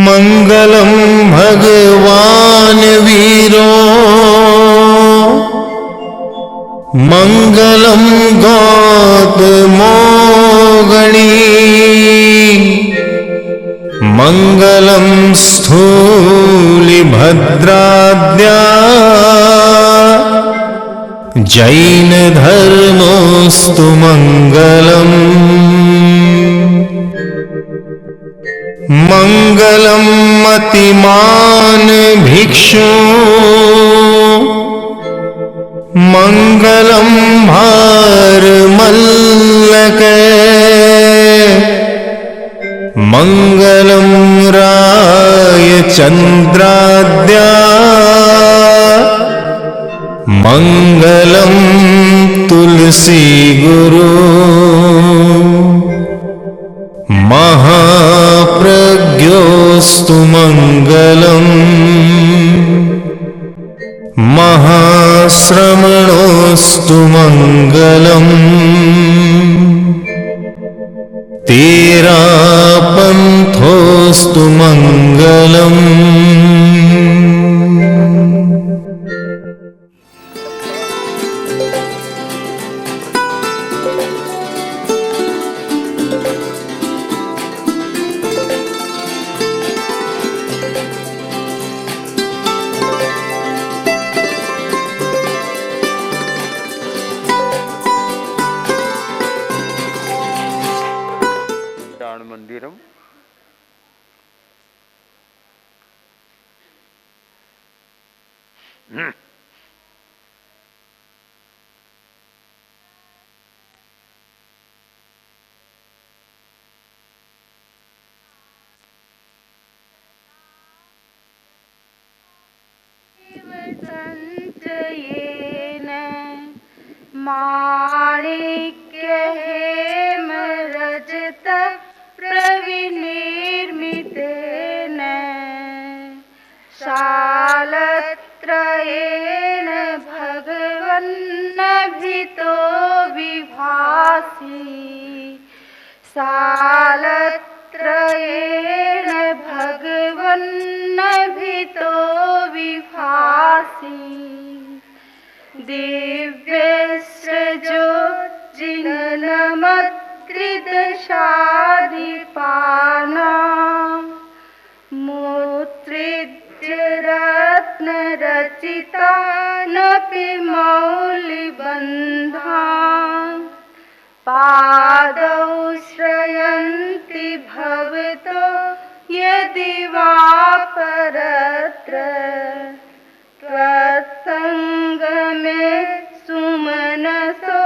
मंगलम भगवान वीरो मंगलम गौतमो गणी मंगलम स्थूलिभद्राद्या जैन धर्मोस्तु मंगलम मंगलम मतिमान भिक्षु मंगलम भारमल्लक मंगलम राय चंद्राद्या मंगलम तुलसी गुरु महाप्रज्ञोस्तु मंगलम महाश्रमणोस्तु मंगलम तेरापंथोस्तु मंगलम। मंदिरम संचयेन माणिक्य हेम रजत प्रविनिर्मितेन शालत्रयेण भगवन्नभितो विभासि शालत्रयेण भगवन्नभितो विभासि दिव्यस्रजोज्जिनमत्रिदशादिपाना मूत्रिज्यरत्नरचितानपि मौलिबन्धान् पादौ श्रयन्ति भवतो यदि वा परत्र त्वत्सङ्गमे सुमनसो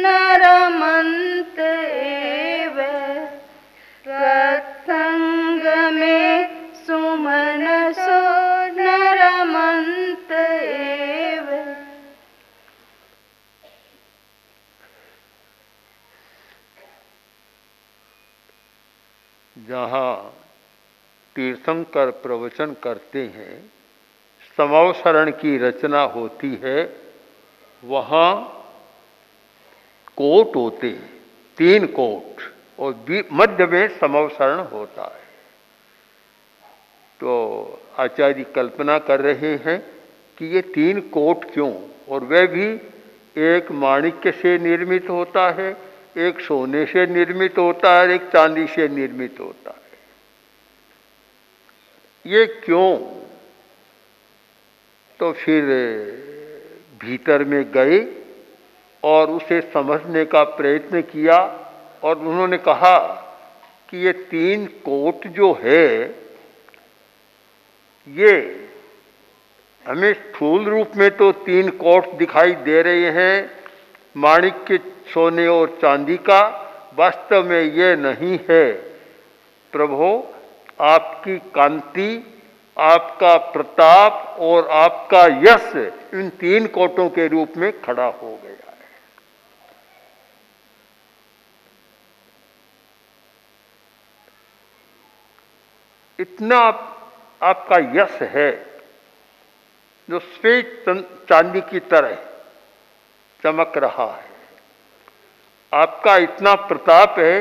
नरमन्त एव त्वत्सङ्गमे सुमनसो नरमन्त एव। जहाँ तीर्थंकर प्रवचन करते हैं, समवसरण की रचना होती है, वहाँ कोट होते हैं, 3 कोट, और मध्य में समवसरण होता है। तो आचार्य कल्पना कर रहे हैं कि ये 3 कोट क्यों, और वह भी एक माणिक्य से निर्मित होता है, एक सोने से निर्मित होता है, एक चांदी से निर्मित होता है। ये क्यों? तो फिर भीतर में गए और उसे समझने का प्रयत्न किया, और उन्होंने कहा कि ये 3 कोट जो है, ये हमें स्थूल रूप में तो 3 कोट दिखाई दे रहे हैं, माणिक्य, सोने और चांदी का। वास्तव में ये नहीं है। प्रभु, आपकी कांति, आपका प्रताप और आपका यश इन 3 कोटों के रूप में खड़ा हो गया है। इतना आपका यश है जो श्वेत चांदी की तरह चमक रहा है। आपका इतना प्रताप है,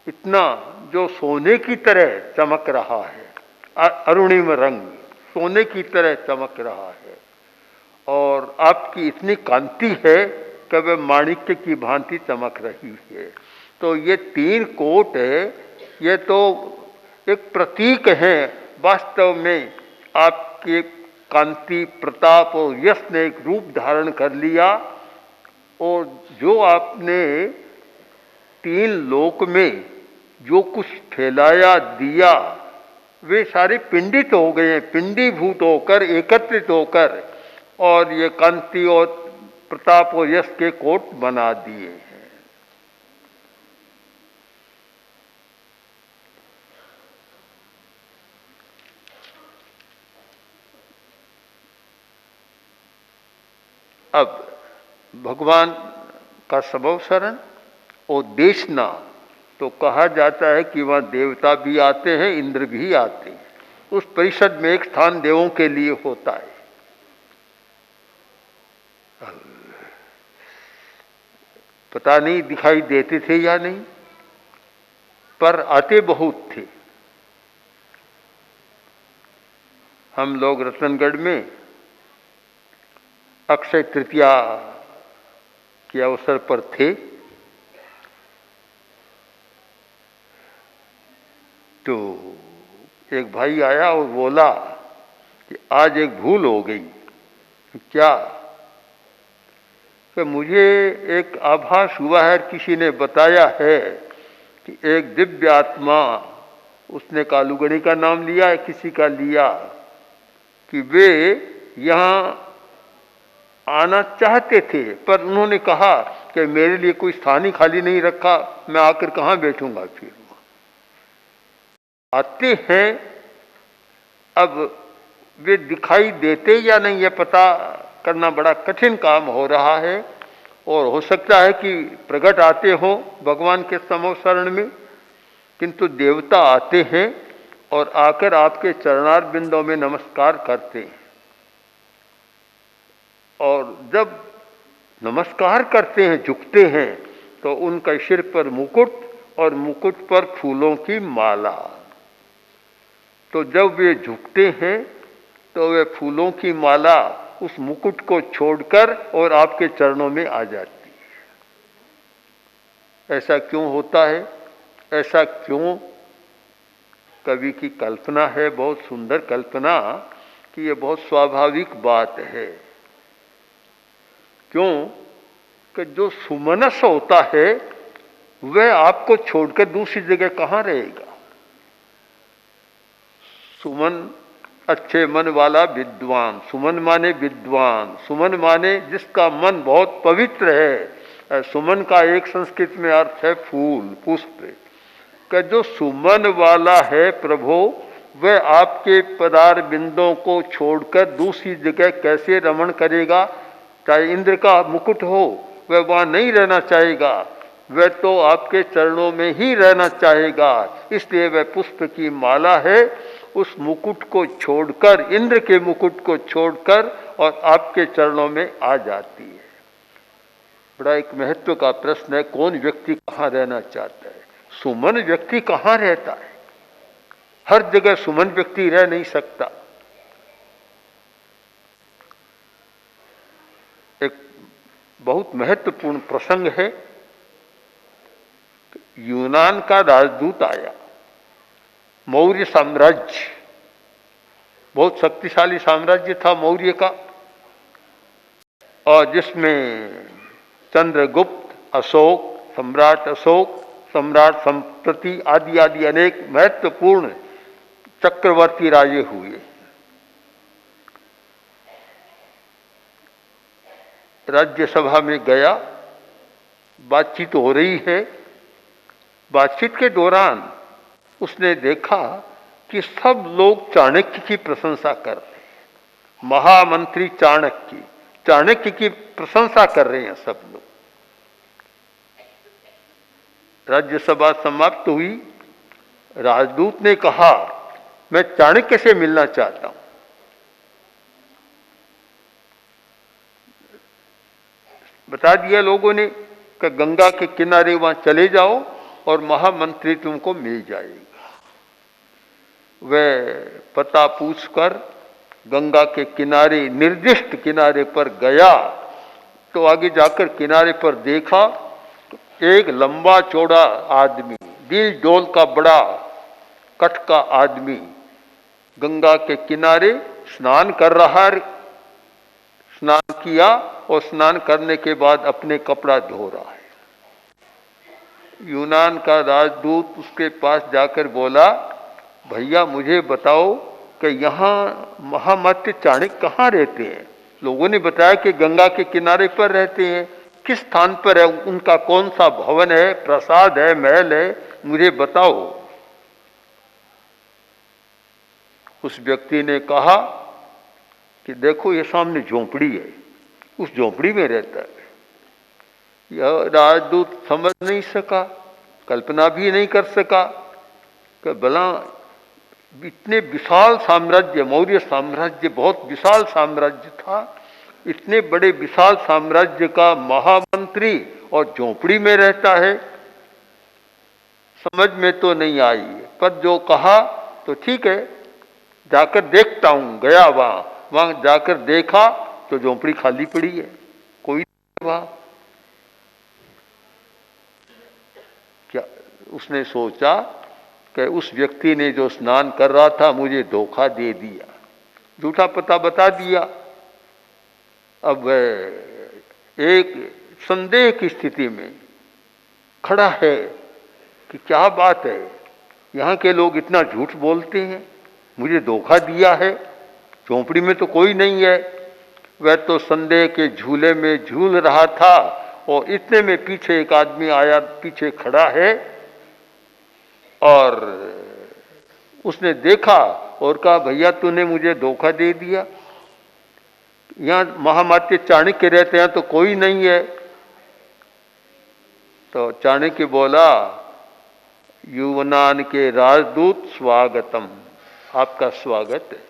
इतना जो सोने की तरह चमक रहा है, अरुणिम रंग सोने की तरह चमक रहा है, और आपकी इतनी कांति है कि वह माणिक्य की भांति चमक रही है। तो ये 3 कोट है, ये तो एक प्रतीक है। वास्तव में आपके कांति, प्रताप और यश ने एक रूप धारण कर लिया, और जो आपने 3 लोक में जो कुछ फैलाया दिया, वे सारे पिंडित हो गए हैं, पिंडीभूत होकर, एकत्रित होकर, और ये कांति और प्रताप और यश के कोट बना दिए हैं। अब भगवान का सबव शरण और देशना, तो कहा जाता है कि वहाँ देवता भी आते हैं, इंद्र भी आते हैं। उस परिषद में एक स्थान देवों के लिए होता है। पता नहीं दिखाई देते थे या नहीं, पर आते बहुत थे। हम लोग रतनगढ़ में अक्षय तृतीया के अवसर पर थे, तो एक भाई आया और बोला कि आज एक भूल हो गई। क्या? कि मुझे एक आभास हुआ है, किसी ने बताया है कि एक दिव्य आत्मा, उसने कालूगणी का नाम लिया है, किसी का लिया, कि वे यहाँ आना चाहते थे, पर उन्होंने कहा कि मेरे लिए कोई स्थान ही खाली नहीं रखा, मैं आकर कहाँ बैठूंगा। फिर आते हैं, अब वे दिखाई देते या नहीं ये पता करना बड़ा कठिन काम हो रहा है। और हो सकता है कि प्रकट आते हो भगवान के समव शरण में, किंतु देवता आते हैं और आकर आपके चरणार बिंदों में नमस्कार करते हैं। और जब नमस्कार करते हैं, झुकते हैं, तो उनका सिर पर मुकुट और मुकुट पर फूलों की माला। तो जब वे झुकते हैं तो वे फूलों की माला उस मुकुट को छोड़कर और आपके चरणों में आ जाती है। ऐसा क्यों होता है? ऐसा क्यों? कवि की कल्पना है, बहुत सुंदर कल्पना, कि ये बहुत स्वाभाविक बात है। क्यों? कि जो सुमनस होता है वह आपको छोड़कर दूसरी जगह कहाँ रहेगा। सुमन अच्छे मन वाला विद्वान, सुमन माने विद्वान, सुमन माने जिसका मन बहुत पवित्र है। सुमन का एक संस्कृत में अर्थ है फूल, पुष्प। का जो सुमन वाला है प्रभु, वह आपके पदार बिंदों को छोड़कर दूसरी जगह कैसे रमण करेगा। चाहे इंद्र का मुकुट हो, वह वहाँ नहीं रहना चाहेगा, वह तो आपके चरणों में ही रहना चाहेगा। इसलिए वह पुष्प की माला है, उस मुकुट को छोड़कर, इंद्र के मुकुट को छोड़कर और आपके चरणों में आ जाती है। बड़ा एक महत्व का प्रश्न है, कौन व्यक्ति कहाँ रहना चाहता है। सुमन व्यक्ति कहाँ रहता है? हर जगह सुमन व्यक्ति रह नहीं सकता। एक बहुत महत्वपूर्ण प्रसंग है। यूनान का राजदूत आया, मौर्य साम्राज्य, बहुत शक्तिशाली साम्राज्य था मौर्य का, और जिसमें चंद्रगुप्त, अशोक, सम्राट संप्रति आदि आदि अनेक महत्वपूर्ण चक्रवर्ती राजे हुए। राज्यसभा में गया, बातचीत हो रही है। बातचीत के दौरान उसने देखा कि सब लोग चाणक्य की प्रशंसा कर रहे हैं। महामंत्री चाणक्य की प्रशंसा कर रहे हैं सब लोग। राज्यसभा समाप्त हुई। राजदूत ने कहा, मैं चाणक्य से मिलना चाहता हूं। बता दिया लोगों ने कि गंगा के किनारे वहां चले जाओ और महामंत्री तुमको मिल जाएगा। वह पता पूछकर गंगा के किनारे, निर्दिष्ट किनारे पर गया तो आगे जाकर किनारे पर देखा एक लंबा चौड़ा आदमी, दिल डोल का बड़ा कट का आदमी गंगा के किनारे स्नान कर रहा है। स्नान किया और स्नान करने के बाद अपने कपड़ा धो रहा है। यूनान का राजदूत उसके पास जाकर बोला, भैया मुझे बताओ कि यहाँ महामत्य चाणक्य कहाँ रहते हैं? लोगों ने बताया कि गंगा के किनारे पर रहते हैं। किस स्थान पर है? उनका कौन सा भवन है, प्रासाद है, महल है, मुझे बताओ। उस व्यक्ति ने कहा कि देखो ये सामने झोंपड़ी है, उस झोंपड़ी में रहता है। यह राजदूत समझ नहीं सका, कल्पना भी नहीं कर सका कि भला इतने विशाल साम्राज्य, मौर्य साम्राज्य बहुत विशाल साम्राज्य था, इतने बड़े विशाल साम्राज्य का महामंत्री और झोंपड़ी में रहता है। समझ में तो नहीं आई, पर जो कहा तो ठीक है, जाकर देखता हूं। गया वहां जाकर देखा तो झोंपड़ी खाली पड़ी है, कोई नहीं वहां। क्या उसने सोचा कि उस व्यक्ति ने जो स्नान कर रहा था मुझे धोखा दे दिया, झूठा पता बता दिया। अब वह एक संदेह की स्थिति में खड़ा है कि क्या बात है, यहाँ के लोग इतना झूठ बोलते हैं, मुझे धोखा दिया है, झोंपड़ी में तो कोई नहीं है। वह तो संदेह के झूले में झूल रहा था और इतने में पीछे एक आदमी आया, पीछे खड़ा है, और उसने देखा और कहा, भैया तूने मुझे धोखा दे दिया, यहाँ महामात्य चाणक्य रहते हैं तो कोई नहीं है। तो चाणक्य बोला, यूनान के राजदूत स्वागतम, आपका स्वागत है।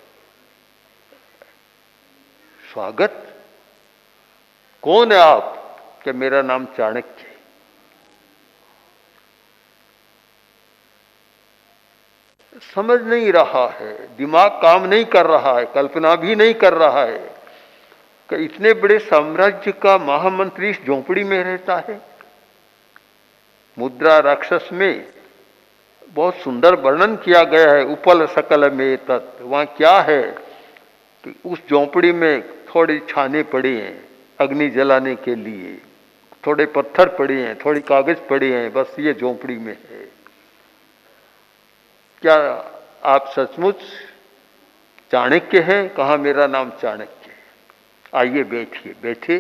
स्वागत? कौन है आप? कि मेरा नाम चाणक्य है। समझ नहीं रहा है, दिमाग काम नहीं कर रहा है, कल्पना भी नहीं कर रहा है कि इतने बड़े साम्राज्य का महामंत्री इस झोंपड़ी में रहता है। मुद्रा राक्षस में बहुत सुंदर वर्णन किया गया है, उपल सकल में तत्। वहां क्या है कि उस झोंपड़ी में थोड़ी छाने पड़ी हैं अग्नि जलाने के लिए, थोड़े पत्थर पड़े हैं, थोड़ी कागज पड़े हैं, बस ये झोंपड़ी में है। क्या आप सचमुच चाणक्य हैं? कहा मेरा नाम चाणक्य है। आइए बैठिए। बैठे।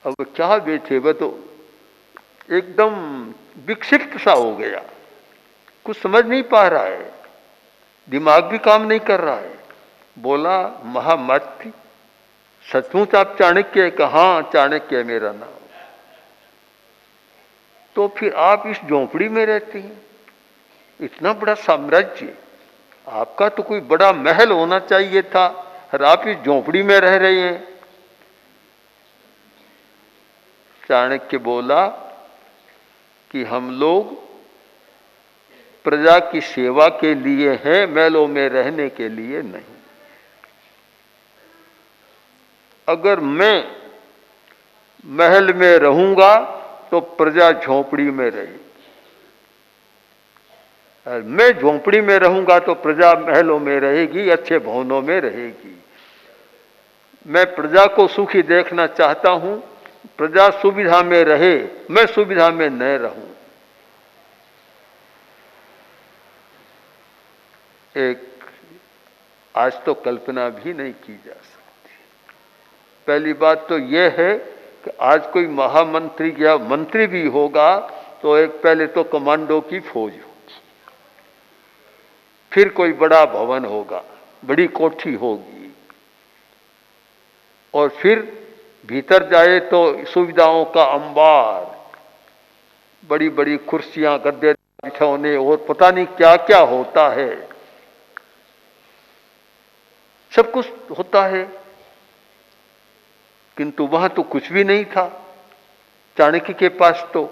अब क्या बैठे, वह तो एकदम विक्षिप्त सा हो गया, कुछ समझ नहीं पा रहा है, दिमाग भी काम नहीं कर रहा है। बोला, महामत्य सचमुच आप चाणक्य है? कहा चाणक्य है मेरा नाम। तो फिर आप इस झोंपड़ी में रहते हैं, इतना बड़ा साम्राज्य, आपका तो कोई बड़ा महल होना चाहिए था, और आप इस झोंपड़ी में रह रहे हैं। चाणक्य बोला कि हम लोग प्रजा की सेवा के लिए हैं, महलों में रहने के लिए नहीं। अगर मैं महल में रहूंगा तो प्रजा झोंपड़ी में रहेगी, और मैं झोंपड़ी में रहूंगा तो प्रजा महलों में रहेगी, अच्छे भवनों में रहेगी। मैं प्रजा को सुखी देखना चाहता हूं, प्रजा सुविधा में रहे, मैं सुविधा में न रहूं। एक आज तो कल्पना भी नहीं की जा सकती। पहली बात तो यह है कि आज कोई महामंत्री या मंत्री भी होगा तो एक पहले तो कमांडो की फौज होगी, फिर कोई बड़ा भवन होगा, बड़ी कोठी होगी, और फिर भीतर जाए तो सुविधाओं का अंबार, बड़ी बड़ी कुर्सियां, गद्दे, बिछौने और पता नहीं क्या क्या होता है, सब कुछ होता है। किंतु वहां तो कुछ भी नहीं था चाणक्य के पास। तो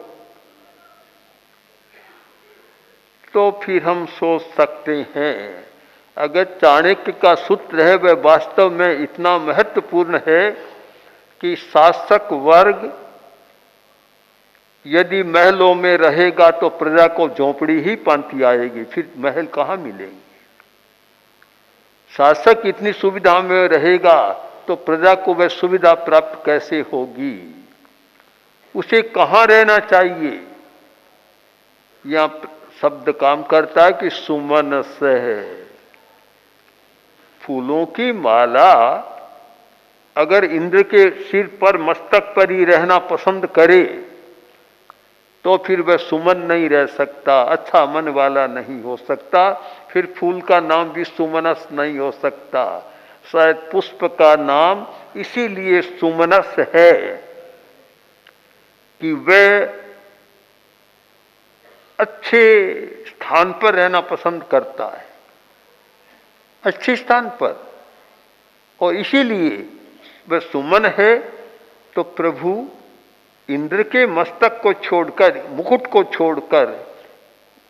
तो फिर हम सोच सकते हैं। अगर चाणक्य का सूत्र है वह वास्तव में इतना महत्वपूर्ण है कि शासक वर्ग यदि महलों में रहेगा तो प्रजा को झोंपड़ी ही पांति आएगी, फिर महल कहाँ मिलेंगे। शासक इतनी सुविधा में रहेगा तो प्रजा को वह सुविधा प्राप्त कैसे होगी, उसे कहाँ रहना चाहिए। यहाँ शब्द काम करता है कि सुमनस है। फूलों की माला अगर इंद्र के सिर पर मस्तक पर ही रहना पसंद करे तो फिर वह सुमन नहीं रह सकता, अच्छा मन वाला नहीं हो सकता। फिर फूल का नाम भी सुमनस नहीं हो सकता। शायद पुष्प का नाम इसीलिए सुमनस है कि वह अच्छे स्थान पर रहना पसंद करता है, अच्छे स्थान पर, और इसीलिए वह सुमन है। तो प्रभु इंद्र के मस्तक को छोड़कर, मुकुट को छोड़कर,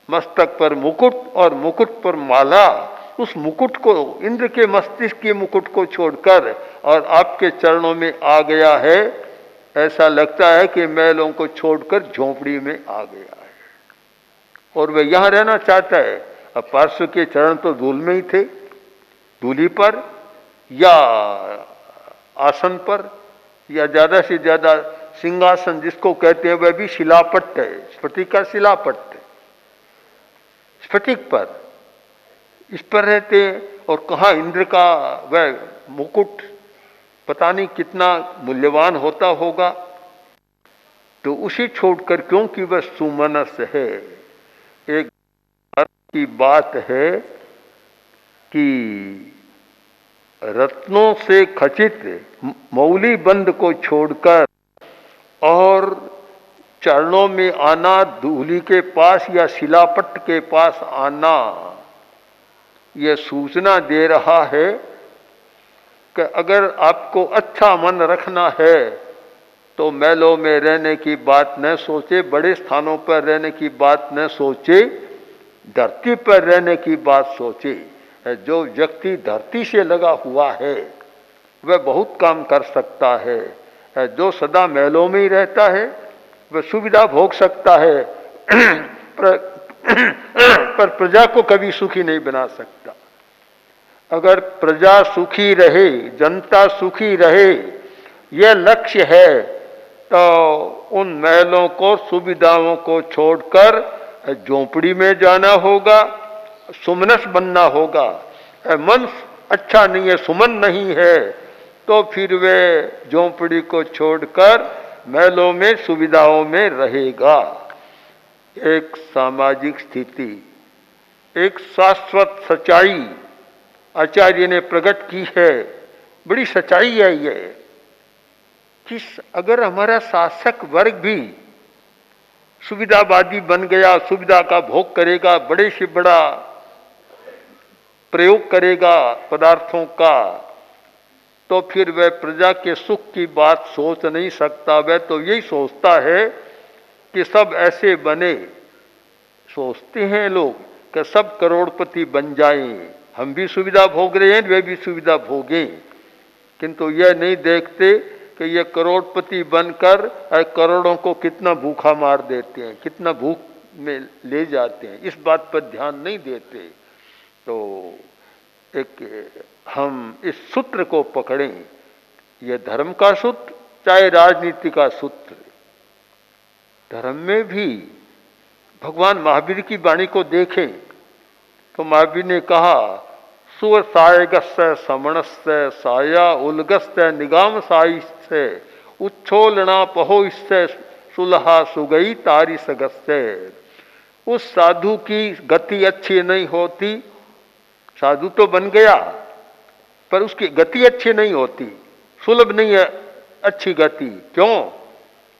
मस्तक पर मुकुट और मुकुट पर माला, उस मुकुट को, इंद्र के मस्तिष्क के मुकुट को छोड़कर और आपके चरणों में आ गया है। ऐसा लगता है कि महलों को छोड़कर झोंपड़ी में आ गया है और वह यहां रहना चाहता है। अब पार्श्व के चरण तो धूल में ही थे, धूली पर या आसन पर या ज्यादा से ज्यादा सिंहासन जिसको कहते हैं वह भी शिलापट्ट है, स्फटिक का शिलापट्ट है, स्फटिक पर, इस पर रहते हैं। और कहाँ इंद्र का वह मुकुट पता नहीं कितना मूल्यवान होता होगा, तो उसे छोड़कर, क्योंकि वह सुमनस है। एक की बात है कि रत्नों से खचित मौली बंद को छोड़कर और चरणों में आना, धूली के पास या शिलापट्ट के पास आना, यह सूचना दे रहा है कि अगर आपको अच्छा मन रखना है तो महलों में रहने की बात न सोचे, बड़े स्थानों पर रहने की बात न सोचे, धरती पर रहने की बात सोचे। जो व्यक्ति धरती से लगा हुआ है वह बहुत काम कर सकता है। जो सदा महलों में ही रहता है वह सुविधा भोग सकता है पर प्रजा को कभी सुखी नहीं बना सकता। अगर प्रजा सुखी रहे, जनता सुखी रहे, यह लक्ष्य है, तो उन महलों को, सुविधाओं को छोड़कर झोंपड़ी में जाना होगा, सुमनस बनना होगा। मन अच्छा नहीं है, सुमन नहीं है, तो फिर वे झोंपड़ी को छोड़कर महलों में, सुविधाओं में रहेगा। एक सामाजिक स्थिति, एक शाश्वत सच्चाई आचार्य ने प्रकट की है। बड़ी सच्चाई है ये कि अगर हमारा शासक वर्ग भी सुविधावादी बन गया, सुविधा का भोग करेगा, बड़े से बड़ा प्रयोग करेगा पदार्थों का, तो फिर वह प्रजा के सुख की बात सोच नहीं सकता। वह तो यही सोचता है कि सब ऐसे बने, सोचते हैं लोग कि सब करोड़पति बन जाएं, हम भी सुविधा भोग रहे हैं, वे भी सुविधा भोगें, किंतु यह नहीं देखते कि ये करोड़पति बनकर करोड़ों को कितना भूखा मार देते हैं, कितना भूख में ले जाते हैं, इस बात पर ध्यान नहीं देते। तो एक हम इस सूत्र को पकड़ें, यह धर्म का सूत्र चाहे राजनीति का सूत्र। धर्म में भी भगवान महावीर की वाणी को देखें तो महावीर ने कहा, सुर सायगस्य समणस्य साया उलगस्य निगाम साइस्य उच्छोलना पहोस्य सुलहा सुगई तारी सगस्य। उस साधु की गति अच्छी नहीं होती, साधु तो बन गया पर उसकी गति अच्छी नहीं होती, सुलभ नहीं है अच्छी गति। क्यों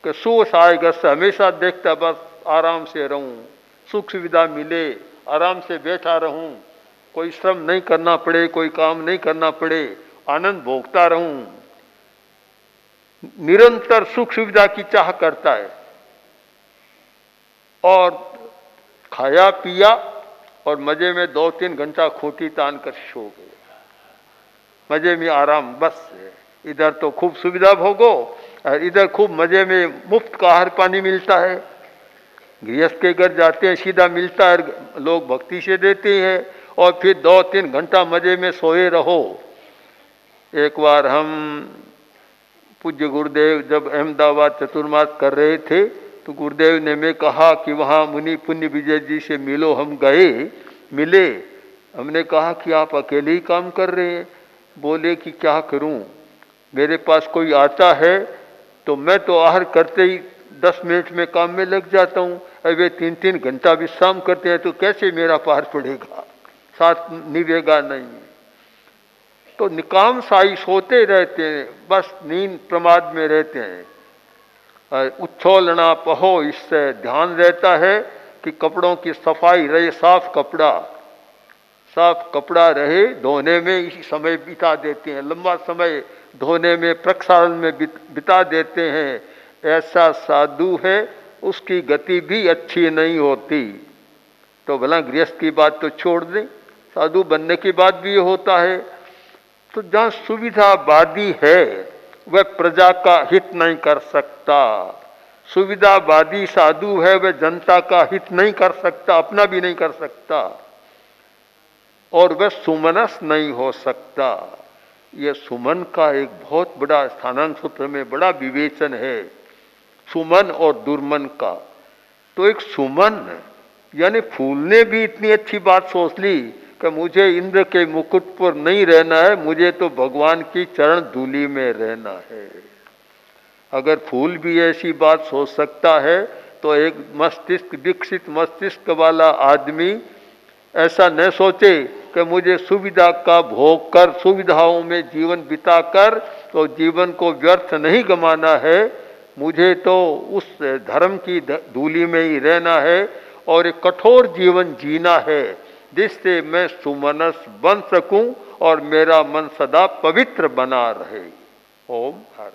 कि सुसायगस्य, हमेशा देखता बस आराम से रहूं, सुख सुविधा मिले, आराम से बैठा रहूं, कोई श्रम नहीं करना पड़े, कोई काम नहीं करना पड़े, आनंद भोगता रहूं, निरंतर सुख सुविधा की चाह करता है और खाया पिया और मजे में 2-3 घंटा खूंटी तान कर सो गए, मजे में आराम बस है। इधर तो खूब सुविधा भोगो और इधर खूब मजे में मुफ्त का आहार पानी मिलता है। गृहस्थ के घर जाते हैं सीधा मिलता है, लोग भक्ति से देते हैं और फिर 2-3 घंटा मजे में सोए रहो। एक बार हम पूज्य गुरुदेव जब अहमदाबाद चतुर्मास कर रहे थे तो गुरुदेव ने मैं कहा कि वहाँ मुनि पुण्य विजय जी से मिलो। हम गए, मिले, हमने कहा कि आप अकेले ही काम कर रहे हैं। बोले कि क्या करूं, मेरे पास कोई आता है तो मैं तो आहार करते ही 10 मिनट में काम में लग जाता हूं, और वे 3-3 घंटा विश्राम करते हैं तो कैसे मेरा पार पड़ेगा, साथ निभेगा नहीं। तो निकाम साई सोते रहते हैं, बस नींद प्रमाद में रहते हैं। उच्छोलना पहो, इससे ध्यान रहता है कि कपड़ों की सफाई रहे, साफ कपड़ा रहे, धोने में इसी समय बिता देते हैं, लंबा समय धोने में प्रक्षालन में बिता देते हैं। ऐसा साधु है उसकी गति भी अच्छी नहीं होती। तो भला गृहस्थ की बात तो छोड़ दें, साधु बनने की बात भी ये होता है। तो जहाँ सुविधावादी है वह प्रजा का हित नहीं कर सकता, सुविधावादी साधु है वह जनता का हित नहीं कर सकता, अपना भी नहीं कर सकता, और वह सुमनस नहीं हो सकता। यह सुमन का एक बहुत बड़ा स्थानांक सूत्र में बड़ा विवेचन है, सुमन और दुर्मन का। तो एक सुमन यानी फूल ने भी इतनी अच्छी बात सोच ली कि मुझे इंद्र के मुकुट पर नहीं रहना है, मुझे तो भगवान की चरण धूलि में रहना है। अगर फूल भी ऐसी बात सोच सकता है तो एक विकसित मस्तिष्क वाला आदमी ऐसा न सोचे कि मुझे सुविधा का भोग कर, सुविधाओं में जीवन बिताकर तो जीवन को व्यर्थ नहीं गंवाना है, मुझे तो उस धर्म की धूलि में ही रहना है और एक कठोर जीवन जीना है जिससे मैं सुमनस बन सकूं और मेरा मन सदा पवित्र बना रहे। ओम हर